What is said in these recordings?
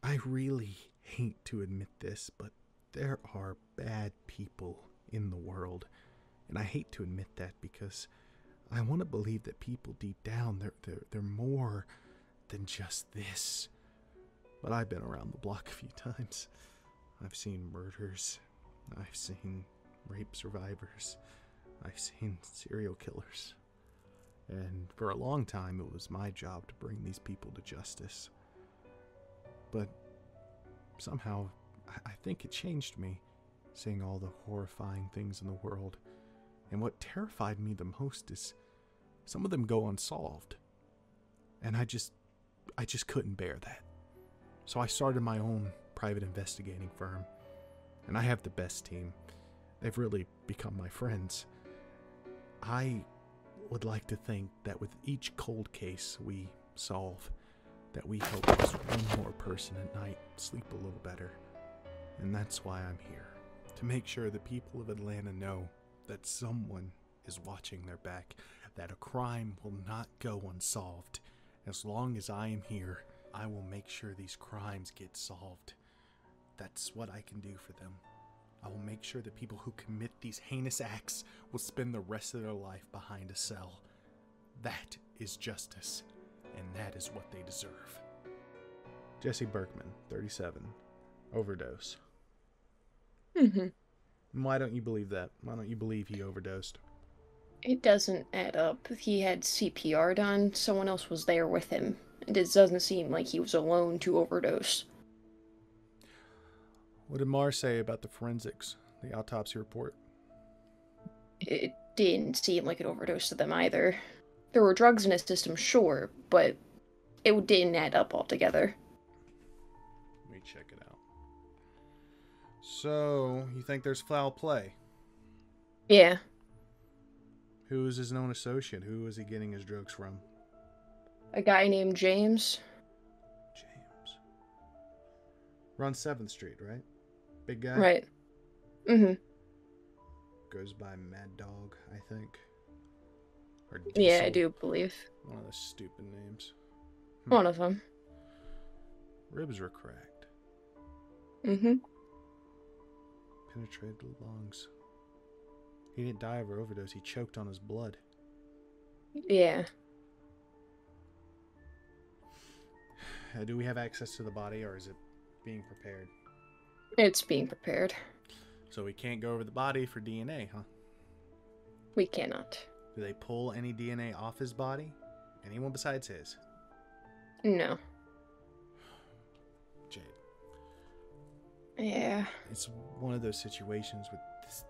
I really hate to admit this, but there are bad people in the world. And I hate to admit that because I want to believe that people deep down, they're more than just this. But I've been around the block a few times. I've seen murders. I've seen rape survivors. I've seen serial killers. And for a long time, it was my job to bring these people to justice. But somehow, I think it changed me, seeing all the horrifying things in the world. And what terrified me the most is some of them go unsolved. And I just couldn't bear that. So I started my own private investigating firm. And I have the best team. They've really become my friends. I would like to think that with each cold case we solve, that we help just one more person at night sleep a little better. And that's why I'm here. To make sure the people of Atlanta know that someone is watching their back, that a crime will not go unsolved. As long as I am here, I will make sure these crimes get solved. That's what I can do for them. I will make sure that people who commit these heinous acts will spend the rest of their life behind a cell. That is justice, and that is what they deserve. Jesse Berkman, 37. Overdose. Mm-hmm. Why don't you believe that? Why don't you believe he overdosed? It doesn't add up. He had CPR done. Someone else was there with him. It doesn't seem like he was alone to overdose. What did Mars say about the forensics, the autopsy report? It didn't seem like an overdose to them either. There were drugs in his system, sure, but it didn't add up altogether. Let me check it out. So, you think there's foul play? Yeah. Who is his known associate? Who is he getting his drugs from? A guy named James. James. Runs 7th Street, right? Big guy? Right. Mm-hmm. Goes by Mad Dog, I think. Or Yeah, I do believe. One of the stupid names. One of them. Ribs were cracked. Mm-hmm. Penetrated the lungs. He didn't die of an overdose. He choked on his blood. Yeah. Do we have access to the body, or is it being prepared? It's being prepared. So we can't go over the body for DNA, huh? We cannot. Do they pull any DNA off his body? Anyone besides his? No. Jade. Yeah. It's one of those situations where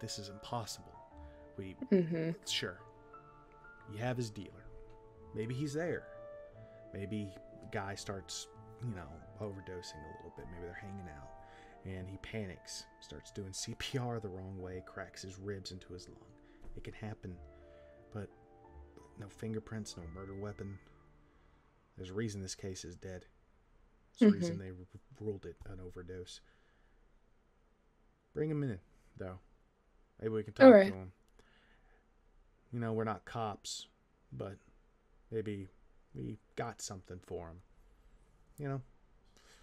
this is impossible. Sure. You have his dealer. Maybe he's there. Maybe the guy starts, overdosing a little bit. Maybe they're hanging out. And he panics, starts doing CPR the wrong way, cracks his ribs into his lung. It can happen. But no fingerprints, no murder weapon. There's a reason this case is dead. There's a reason they ruled it an overdose. Bring him in, though. Maybe we can talk to him. We're not cops, but maybe we got something for him.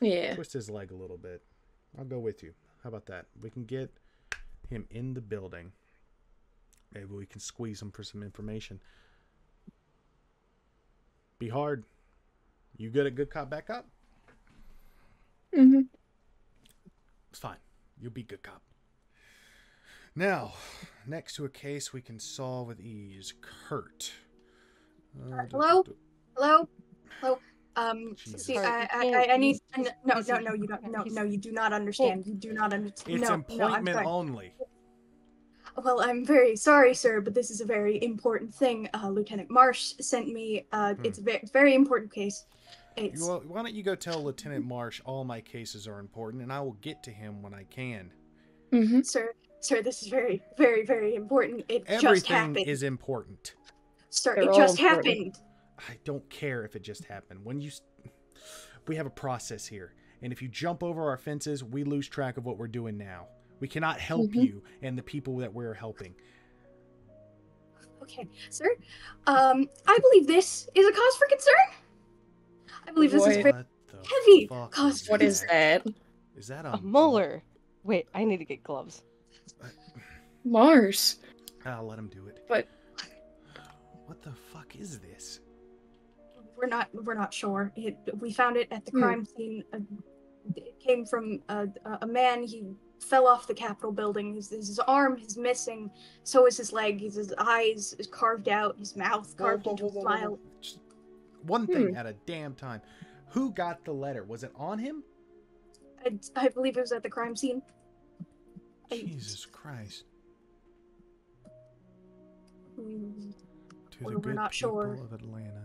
Yeah. Twist his leg a little bit. I'll go with you. How about that? We can get him in the building. Maybe we can squeeze him for some information. Be hard. You good at good cop, bad cop? Mm-hmm. It's fine. You'll be good cop. Now, next to a case we can solve with ease. Kurt. Hello? Hello? Jesus. See, I need... No, you don't. No, you do not understand. You do not understand. It's appointment only. Well, I'm very sorry, sir, but this is a very important thing. Lieutenant Marsh sent me. It's a very important case. Well, why don't you go tell Lieutenant Marsh all my cases are important, and I will get to him when I can. Mm-hmm. Sir, this is very, very, very important. Everything just happened. Is important. Sir, it just happened. I don't care if it just happened. We have a process here, and if you jump over our fences, we lose track of what we're doing now. We cannot help you and the people that we're helping. Okay, sir. I believe this is a cause for concern. I believe this is... What the heavy. fuck Gosh, is What is that? Is that A molar. Wait, I need to get gloves. Mars. I'll let him do it. But What the fuck is this? We're not sure. We found it at the crime scene. It came from a man. He fell off the Capitol building. His arm is missing. So is his leg. His eyes is carved out. His mouth carved into a smile. Just one thing at a damn time. Who got the letter? Was it on him? I believe it was at the crime scene. Jesus Christ. To the We're good not people sure. of Atlanta.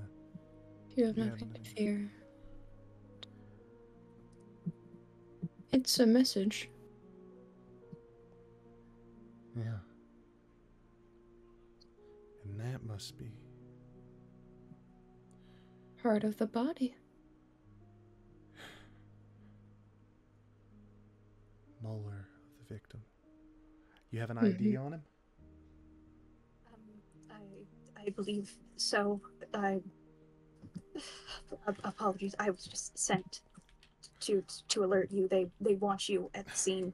you have nothing to fear. It's a message. Yeah. And that must be Part of the body. molar of the victim. You have an ID on him? I believe so. Apologies. I was just sent to alert you. They want you at the scene.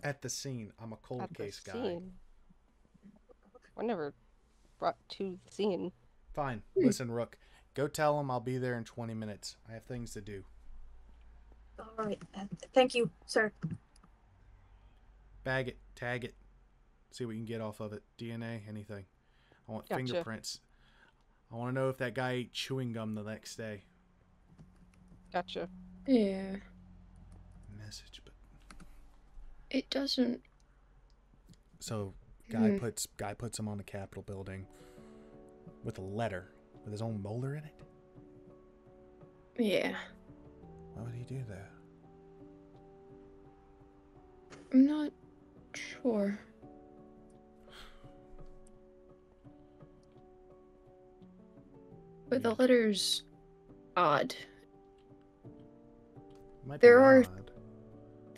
At the scene. I'm a cold At case the guy. scene. We're never brought to the scene. Fine. Listen, Rook. Go tell him I'll be there in 20 minutes. I have things to do. All right. Thank you, sir. Bag it. Tag it. See what you can get off of it. DNA, anything. I want Gotcha. fingerprints. I want to know if that guy ate chewing gum the next day. Gotcha. Yeah. Message, but It doesn't. so guy puts him on the Capitol building with a letter with his own molar in it. Yeah. Why would he do that? I'm not sure. But the letter's odd. Might There be are odd.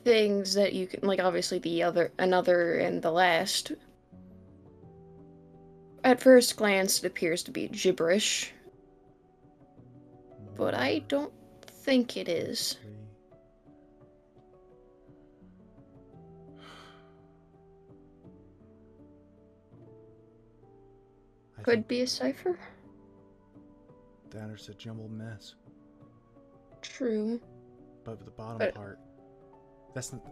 things that you can, like, obviously another, and the last. At first glance, it appears to be gibberish, but I don't think it is. Could be a cipher. That is a jumbled mess. True. But the bottom part, that's not.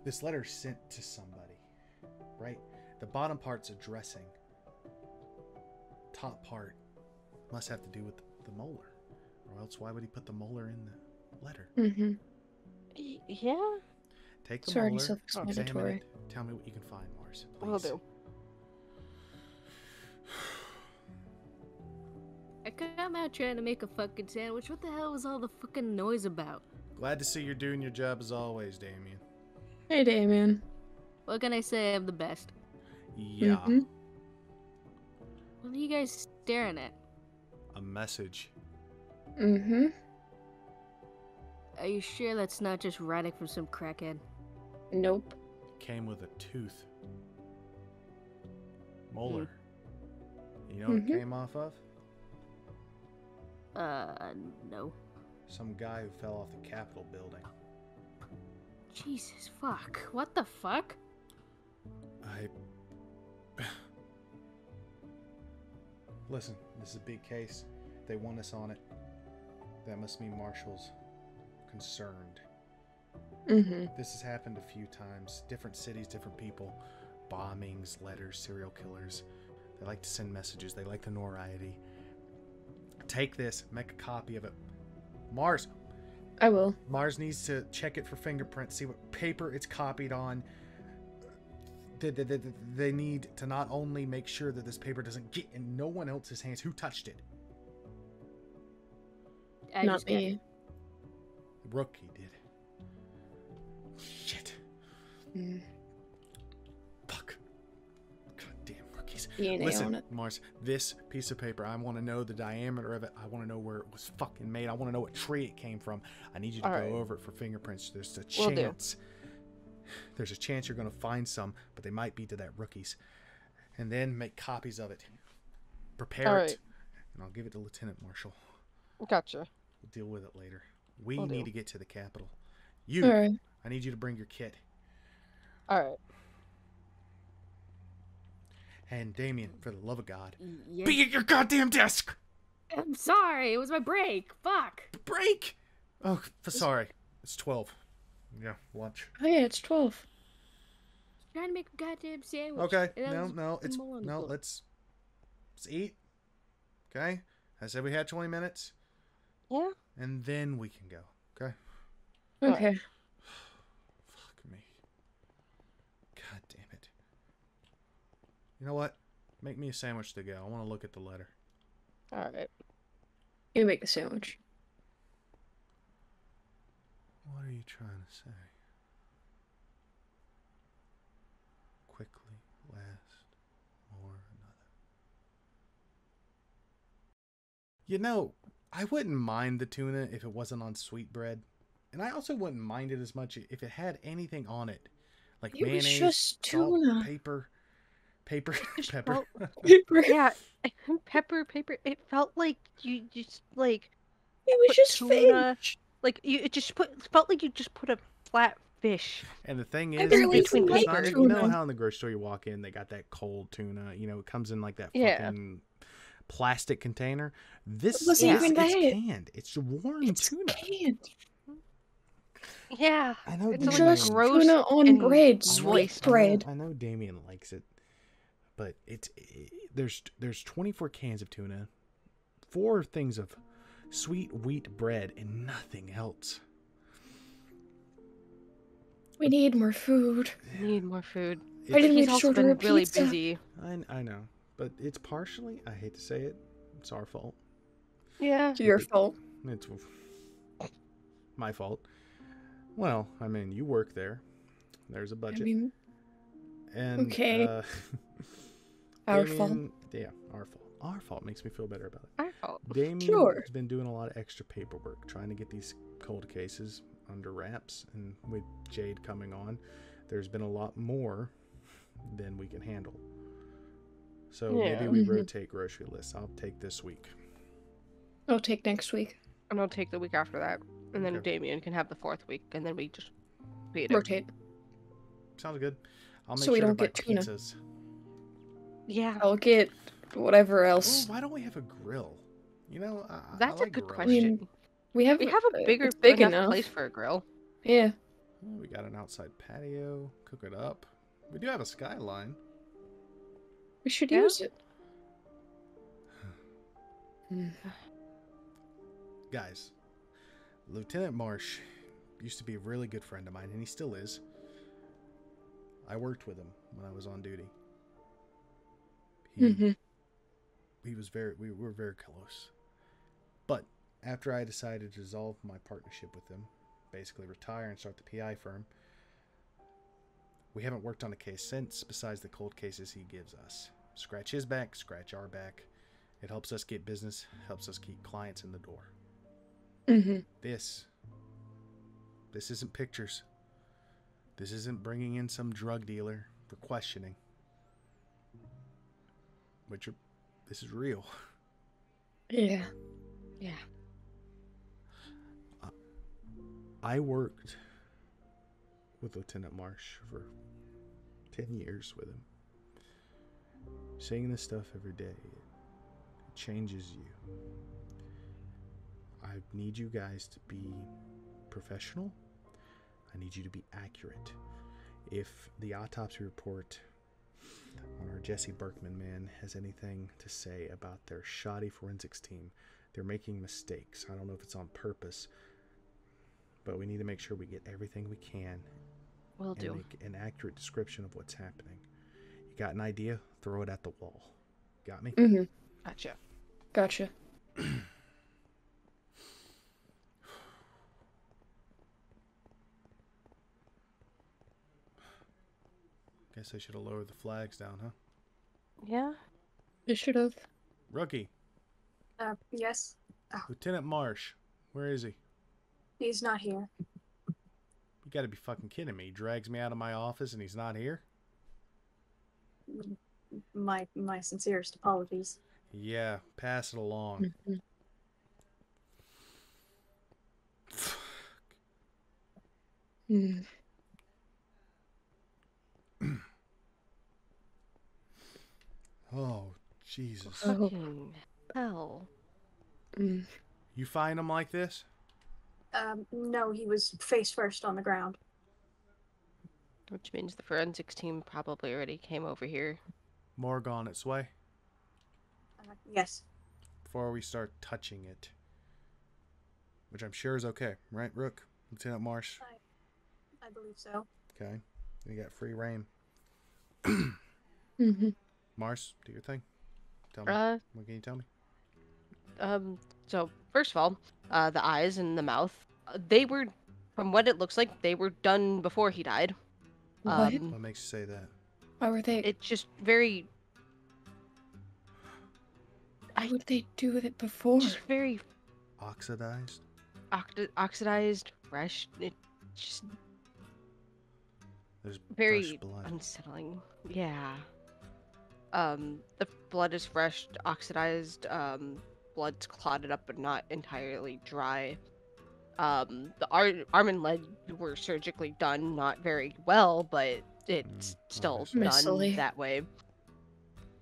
This letter's sent to somebody, right? The bottom part's addressing. Top part must have to do with the molar, or else why would he put the molar in the letter? Mm-hmm. Yeah? Take the It's already molar, self-explanatory. examine it, tell me what you can find, Mars. Please. Will do. I come out trying to make a fucking sandwich. What the hell was all the fucking noise about? Glad to see you're doing your job as always, Damien. Hey, Damien. What can I say? I'm the best. Yeah. Mm-hmm. What are you guys staring at? A message. Mm-hmm. Are you sure that's not just writing from some crackhead? Nope. Came with a tooth. Molar. You know what it came off of? No. Some guy who fell off the Capitol building. Jesus fuck. What the fuck? Listen, this is a big case. They want us on it. That must mean Marshall's concerned. Mm-hmm. This has happened a few times. Different cities, different people. Bombings, letters, serial killers. They like to send messages. They like the notoriety. Take this, make a copy of it. Mars. I will. Mars needs to check it for fingerprints, see what paper it's copied on. They need to not only make sure that this paper doesn't get in no one else's hands. Who touched it? Not me. Rookie did. Shit. Fuck. Goddamn rookies. DNA Listen, on it. Mars, this piece of paper, I want to know the diameter of it. I want to know where it was fucking made. I want to know what tree it came from. I need you to go over it for fingerprints. There's a chance. There's a chance you're going to find some, but they might be to that rookie's. And then make copies of it. Prepare it. And I'll give it to Lieutenant Marshall. Gotcha. We'll deal with it later. We Will need do. to get to the capital. All right. I need you to bring your kit. All right. And Damien, for the love of God, Yeah. be at your goddamn desk! I'm sorry. It was my break. Fuck. Break! Oh, sorry. It's 12. Yeah, lunch. Oh yeah, it's 12. Trying to make a goddamn sandwich. Okay, and I was no, putting more on the floor. let's eat. Okay? I said we had 20 minutes, Yeah. and then we can go. Okay? Okay. Fuck me. God damn it. You know what? Make me a sandwich to go. I want to look at the letter. All right. You make the sandwich. What are you trying to say? Quickly last more another. You know, I wouldn't mind the tuna if it wasn't on sweetbread. And I also wouldn't mind it as much if it had anything on it. Like It was mayonnaise, just salt, tuna. pepper. Just Pepper. Yeah. Pepper. It felt like you just like It was put just tuna. fish. Like it felt like you just put a flat fish. And the thing I is, barely it's even like not, tuna. you know how in the grocery store you walk in, they got that cold tuna, you know, it comes in like that fucking plastic container. This wasn't is, even it's that. canned. It's warm It's tuna. canned. Yeah. I know It's It's like just gross tuna on and bread, moist. sweet bread. I know Damien likes it, but there's 24 cans of tuna, 4 things of sweet wheat bread, and nothing else. We need more food. Need more food. I didn't He's we just also order been a really pizza? busy. I know, but it's partially, I hate to say it, it's our fault. Yeah. It's your fault. It's my fault. Well, I mean, you work there. There's a budget. I mean, and okay. Our fault. Damien, yeah, our fault. Our fault makes me feel better about it. Our fault. Damien Sure. has been doing a lot of extra paperwork, trying to get these cold cases under wraps, and with Jade coming on, there's been a lot more than we can handle. So Yeah. maybe we rotate grocery lists. I'll take this week. I'll take next week. And I'll take the week after that. And then Okay. Damien can have the 4th week. And then we just beat it. Rotate. Sounds good. I'll make So we sure to don't buy get tuna. pizzas. Yeah. I'll get whatever Oh, else. why don't we have a grill? You know, I That's like a good grilling. question. We have We have a bigger it's big enough enough place for a grill. Yeah. Oh, we got an outside patio. Cook it up. We do have a skyline. We should Yeah. use it. Guys, Lieutenant Marsh used to be a really good friend of mine, and he still is. I worked with him when I was on duty. He was we were very close. But after I decided to dissolve my partnership with him, basically retire and start the PI firm, we haven't worked on a case since, besides the cold cases he gives us. Scratch his back, scratch our back. It helps us get business, helps us keep clients in the door. This isn't pictures. This isn't bringing in some drug dealer for questioning. This is real. Yeah. Yeah. I worked with Lieutenant Marsh for 10 years with him. Seeing this stuff every day, it changes you. I need you guys to be professional. I need you to be accurate. If the autopsy report on our Jesse Berkman man has anything to say about their shoddy forensics team, they're making mistakes. I don't know if it's on purpose, but we need to make sure we get everything we can Will and do. make an accurate description of what's happening. You got an idea? Throw it at the wall. Got me? Gotcha. Gotcha. Guess I should have lowered the flags down, huh? Yeah. You should have. Rookie, Yes. Lieutenant Marsh, where is he? He's not here. You gotta be fucking kidding me. He drags me out of my office and he's not here? My sincerest apologies. Yeah, pass it along. Mm. Oh, Jesus. Fucking hell. Mm. You find him like this? No, he was face first on the ground. Which means the forensics team probably already came over here. Morgue on its way. Yes. Before we start touching it. Which I'm sure is okay, right, Rook? Lieutenant Marsh? I believe so. Okay. You got free reign. Mm-hmm. Mars, do your thing. Tell me. What can you tell me? So first of all, the eyes and the mouth, they were, from what it looks like, they were done before he died. What? What makes you say that? Why were they? It's just very, Why would they do it before? just very Oxidized? oxidized, fresh. It just There's very fresh blood. unsettling. Yeah. The blood is fresh, oxidized. Blood's clotted up but not entirely dry. The arm and leg were surgically done, not very well, but it's still obviously. done Messily. that way.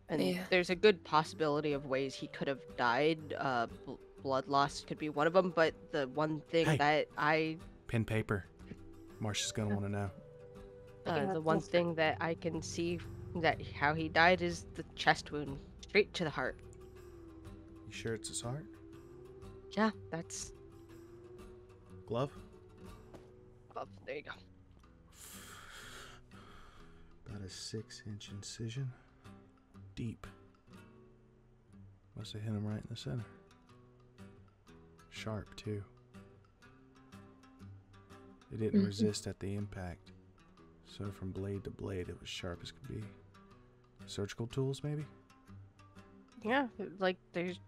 And Yeah. there's a good possibility of ways he could have died. Blood loss could be one of them, but the one thing Hey. that I Pen paper. Marsh is going to want to know. the one thing that I can see that how he died is the chest wound, straight to the heart. You sure it's his heart? Yeah, that's Glove? there you go. About a 6-inch incision. Deep. Must have hit him right in the center. Sharp, too. It didn't resist at the impact. So from blade to blade, it was sharp as could be. Surgical tools, maybe? Yeah, like there's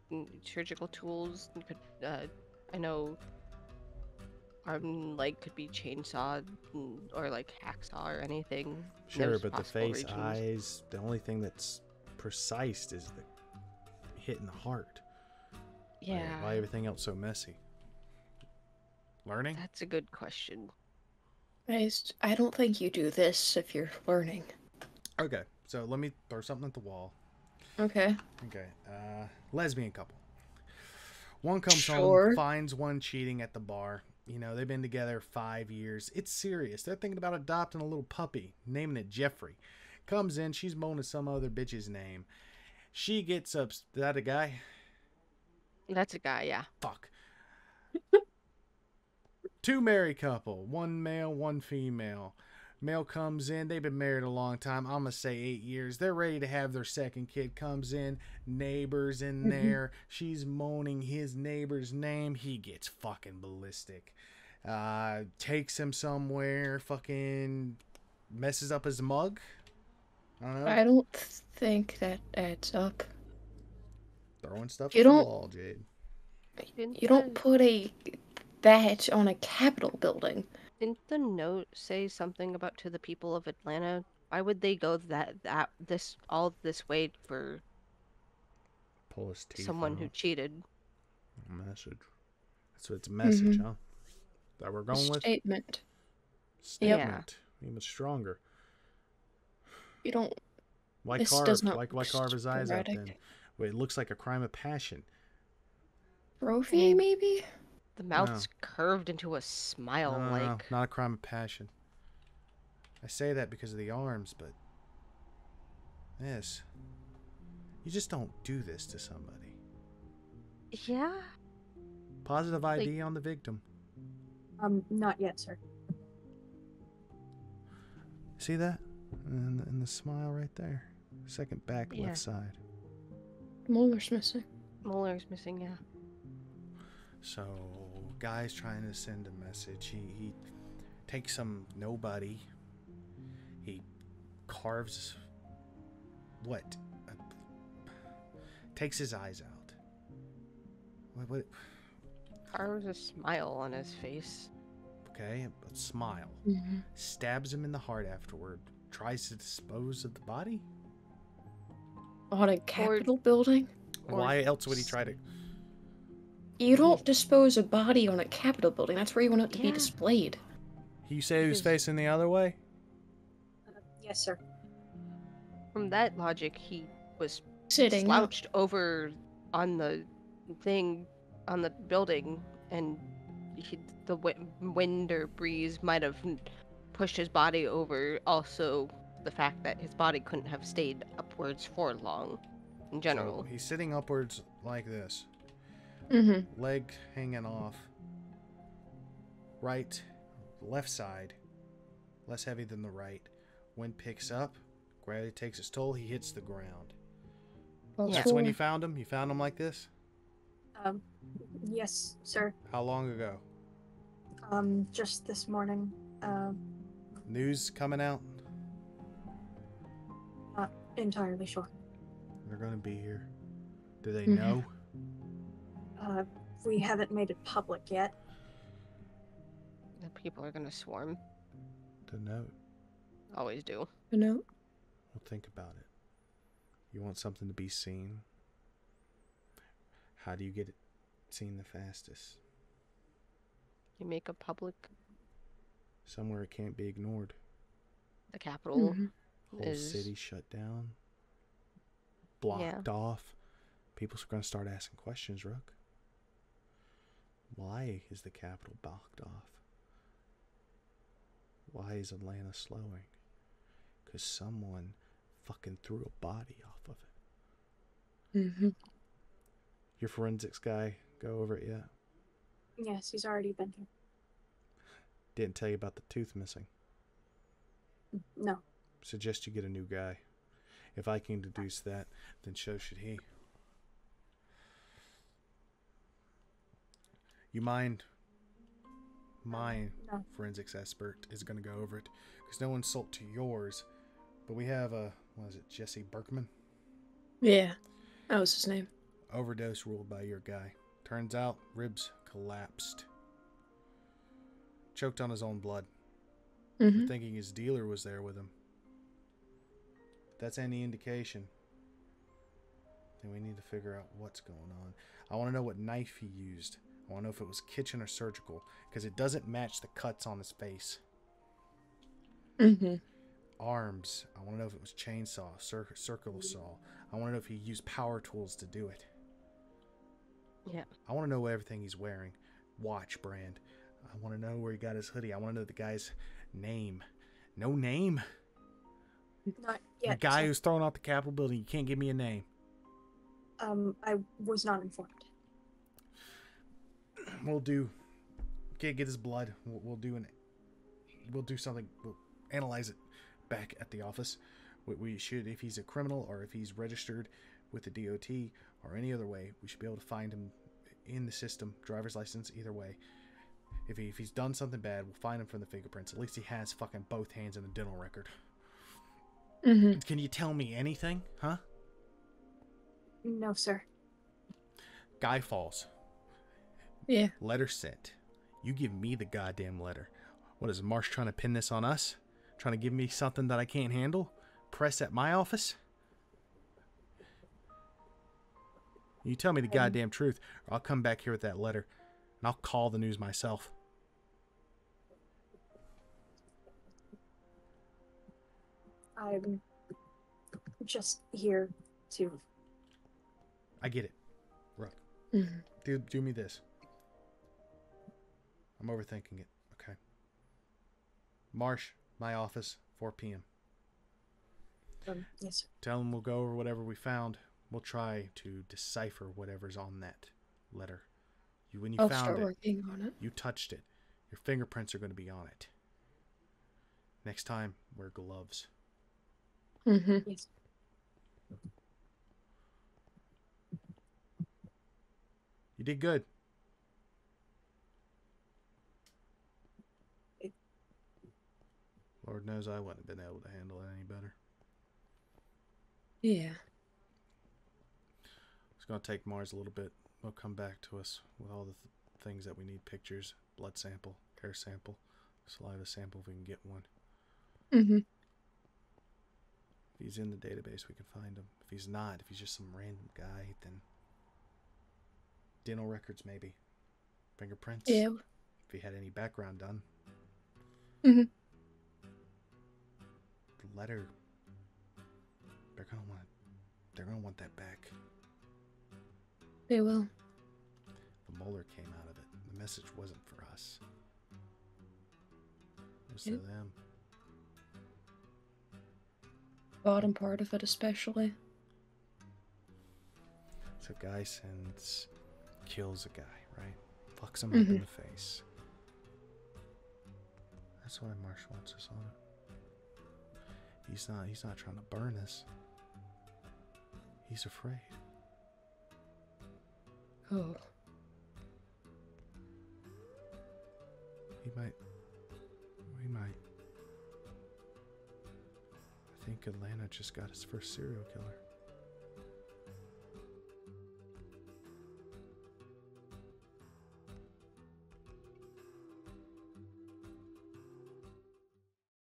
surgical tools. You could, I know arm and leg could be chainsawed or like hacksaw or anything. Sure, Those but the possible face, regions. eyes, the only thing that's precise is the hit in the heart. Yeah, Why everything else so messy? Learning? that's a good question. I don't think you do this if you're learning. Okay, so let me throw something at the wall. Okay. Okay, lesbian couple. One comes Sure. home, finds one cheating at the bar. You know, they've been together 5 years. It's serious. They're thinking about adopting a little puppy, naming it Jeffrey. Comes in, she's moaning some other bitch's name. She gets up. Is that a guy? That's a guy, yeah. Fuck. Two married couple, one male, one female. Male comes in, they've been married a long time, I'm gonna say 8 years. They're ready to have their second kid. Comes in, neighbor's in there. She's moaning his neighbor's name. He gets fucking ballistic. Takes him somewhere, fucking messes up his mug. I don't know. I don't think that adds up. Throwing stuff You at the don't- wall, Jade. You don't put that on a Capitol building. Didn't the note say something about to the people of Atlanta? Why would they go all this way for Pull his teeth someone who out. cheated? Message. So it's a message, huh? That we're going with? Statement. Statement. Even stronger. You don't. Why This carve? does not Why look carve his eyes out then? sporadic. Wait, it looks like a crime of passion. Trophy, maybe? The mouth's curved into a smile, No, like not a crime of passion. I say that because of the arms, but this, you just don't do this to somebody. yeah. Positive ID on the victim. Not yet, sir. See that? And the smile right there. Second back Yeah. left side. Molar's missing. Molar's missing, yeah. So, guy's trying to send a message. He takes some nobody. He carves what? Takes his eyes out. What? Carves a smile on his face. Okay, a smile. Stabs him in the heart afterward. Tries to dispose of the body? On a Capitol building? Why else would he try to? You don't dispose a body on a Capitol building. That's where you want it to be Yeah. displayed. You say he was His- facing the other way? Yes, sir. From that logic, he was Sitting up. slouched over on the thing on the building, and the wind or breeze might have pushed his body over. Also, the fact that his body couldn't have stayed upwards for long in general. So he's sitting upwards like this. Mm-hmm. Leg hanging off. Right, left side. Less heavy than the right. Wind picks up. Gravity takes its toll. He hits the ground. That's when you found him? You found him like this? Yes, sir. How long ago? Just this morning. News coming out? Not entirely sure. They're gonna be here. Do they Mhm. know? We haven't made it public yet. The people are gonna swarm. To know. Always do. No. Well, think about it. You want something to be seen? How do you get it seen the fastest? You make a public. Somewhere it can't be ignored. The capital Mhm. Whole is. city shut down. Blocked off. People's going to start asking questions, Rook. Why is the capital blocked off? Why is Atlanta slowing? Because someone fucking threw a body off of it. Mm-hmm. Your forensics guy go over it yet? Yes, he's already been here. Didn't tell you about the tooth missing. No. Suggest you get a new guy. If I can deduce that, then so should he. You mind? My No. forensics expert is going to go over it. Because no insult to yours. But we have what is it, Jesse Berkman? Yeah. That was his name. Overdose ruled by your guy. Turns out, ribs collapsed. Choked on his own blood. Mm-hmm. Thinking his dealer was there with him. If that's any indication, then we need to figure out what's going on. I want to know what knife he used. I want to know if it was kitchen or surgical, because it doesn't match the cuts on his face. Mm-hmm. Arms. I want to know if it was chainsaw, circular saw. I want to know if he used power tools to do it. Yeah. I want to know everything he's wearing. Watch brand. I want to know where he got his hoodie. I want to know the guy's name. No name? Not yet. The guy sir. who's throwing out the Capitol building. You can't give me a name. I was not informed. We'll do. Can't get his blood. We'll do something. We'll analyze it back at the office. We should, if he's a criminal or if he's registered with the DOT or any other way, we should be able to find him in the system. Driver's license, either way. If he's done something bad, we'll find him from the fingerprints. At least he has fucking both hands in a dental record. Mm-hmm. Can you tell me anything, huh? No, sir. Guy falls. Yeah. Letter sent. You give me the goddamn letter. What is Marsh trying to pin this on us? Trying to give me something that I can't handle? Press at my office? You tell me the goddamn truth, or I'll come back here with that letter, and I'll call the news myself. I'm just here to. I get it. Rook. Mm-hmm. Do me this. I'm overthinking it. Okay. Marsh, my office, 4 p.m. Yes, sir. Tell him we'll go over whatever we found. We'll try to decipher whatever's on that letter. When you I'll found start it, working on it. you touched it. Your fingerprints are going to be on it. Next time, wear gloves. Mm-hmm. Yes. You did good. Lord knows I wouldn't have been able to handle it any better. Yeah. It's going to take Mars a little bit. They'll come back to us with all the things that we need. Pictures, blood sample, hair sample, saliva sample if we can get one. Mm-hmm. If he's in the database, we can find him. If he's not, if he's just some random guy, then dental records maybe. Fingerprints. Yeah. If he had any background done. Mm-hmm. The letter, they're gonna want that back. They will. The molar came out of it. The message wasn't for us. It was Yep. to them. Bottom part of it especially. So a guy kills a guy, right? Fucks him up in the face. That's why Marsh wants us on it. He's not trying to burn us. He's afraid. Oh. We might. I think Atlanta just got his first serial killer.